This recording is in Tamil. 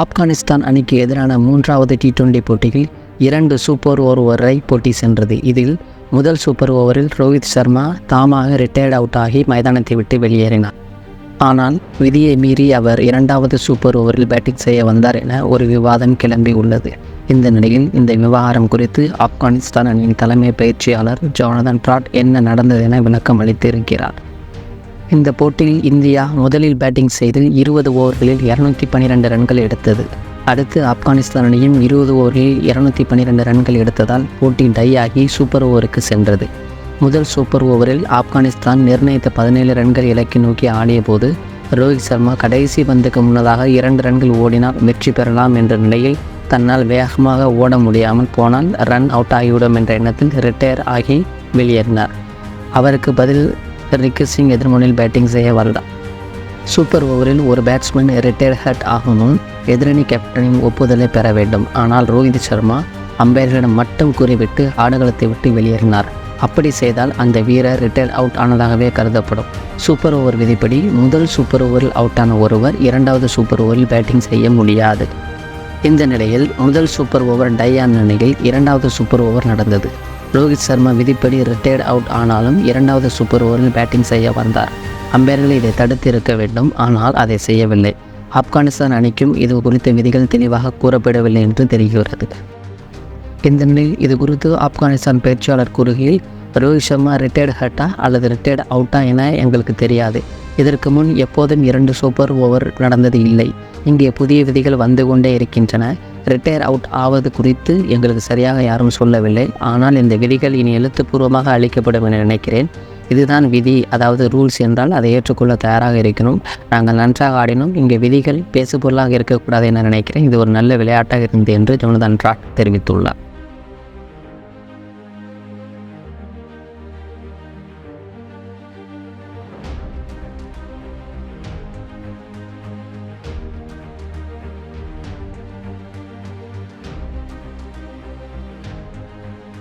ஆப்கானிஸ்தான் அணிக்கு எதிரான 3வது T20 போட்டியில் 2 சூப்பர் ஓவர் வரை போட்டி சென்றது. இதில் முதல் சூப்பர் ஓவரில் ரோஹித் சர்மா தாமாக ரிட்டையர்ட் அவுட் ஆகி மைதானத்தை விட்டு வெளியேறினார். ஆனால் விதியை மீறி அவர் 2வது சூப்பர் ஓவரில் பேட்டிங் செய்ய வந்தார் என ஒரு விவாதம் கிளம்பி உள்ளது. இந்த நிலையில் இந்த விவகாரம் குறித்து ஆப்கானிஸ்தான் அணியின் தலைமை பயிற்சியாளர் ஜோனதன் ட்ராட் என்ன நடந்தது என விளக்கம் அளித்திருக்கிறார். இந்த போட்டியில் இந்தியா முதலில் பேட்டிங் செய்து 20 ஓவர்களில் 212 ரன்கள் எடுத்தது. அடுத்து ஆப்கானிஸ்தான் அணியும் 20 ஓவர்களில் 212 ரன்கள் எடுத்ததால் போட்டி டை ஆகி சூப்பர் ஓவருக்கு சென்றது. முதல் சூப்பர் ஓவரில் ஆப்கானிஸ்தான் நிர்ணயித்த 17 ரன்கள் இலக்கை நோக்கி ஆடிய போது ரோஹித் சர்மா கடைசி பந்துக்கு முன்னதாக 2 ரன்கள் ஓடினால் வெற்றி பெறலாம் என்ற நிலையில் தன்னால் வேகமாக ஓட முடியாமல் போனால் ரன் அவுட் ஆகிவிடும் என்ற எண்ணத்தில் ரிட்டையர் ஆகி வெளியேறினார். அவருக்கு பதில் ரிக்கி சிங் எதிர்முனையில் பேட்டிங் செய்ய வந்தார். சூப்பர் ஓவரில் ஒரு பேட்ஸ்மேன் ரிட்டையர் ஹட் ஆகும் முன் எதிரணி கேப்டனின் ஒப்புதலை பெற வேண்டும். ஆனால் ரோஹித் சர்மா அம்பையர்களிடம் மட்டும் கூறிவிட்டு ஆடுகளத்தை விட்டு வெளியேறினார். அப்படி செய்தால் அந்த வீரர் ரிட்டையர் அவுட் ஆனதாகவே கருதப்படும். சூப்பர் ஓவர் விதிப்படி முதல் சூப்பர் ஓவரில் அவுட்டான ஒருவர் 2வது சூப்பர் ஓவரில் பேட்டிங் செய்ய முடியாது. இந்த நிலையில் முதல் சூப்பர் ஓவர் டை ஆன நிலையில் 2வது சூப்பர் ஓவர் நடந்தது. ரோஹித் சர்மா விதிப்படி ரிட்டையர்ட் அவுட் ஆனாலும் 2வது சூப்பர் ஓவரில் பேட்டிங் செய்ய வந்தார். அம்பையர்கள் இதை தடுத்து இருக்க வேண்டும், ஆனால் அதை செய்யவில்லை. ஆப்கானிஸ்தான் அணிக்கும் இது குறித்த விதிகள் தெளிவாக கூறப்படவில்லை என்று தெரிகிறது. இந்த நிலையில் இது குறித்து ஆப்கானிஸ்தான் பயிற்சியாளர் கூறுகையில், ரோஹித் சர்மா ரிட்டையர்ட் ஹட்டா அல்லது ரிட்டையர்ட் அவுட்டா என எங்களுக்கு தெரியாது. இதற்கு முன் எப்போதும் 2 சூப்பர் ஓவர் நடந்தது இல்லை. இங்கே புதிய விதிகள் வந்து கொண்டே இருக்கின்றன. ரிட்டையர் அவுட் ஆவது குறித்து எங்களுக்கு சரியாக யாரும் சொல்லவில்லை. ஆனால் இந்த விதிகள் இனி எழுத்துப்பூர்வமாக அளிக்கப்படும் என நினைக்கிறேன். இதுதான் விதி, அதாவது ரூல்ஸ் என்றால் அதை ஏற்றுக்கொள்ள தயாராக இருக்கணும். நாங்கள் நன்றாக ஆடினோம். இங்கே விதிகள் பேசுபொருளாக இருக்கக்கூடாது என நினைக்கிறேன். இது ஒரு நல்ல விளையாட்டாக இருந்தது என்று ஜோனதன் ட்ராட் தெரிவித்துள்ளார்.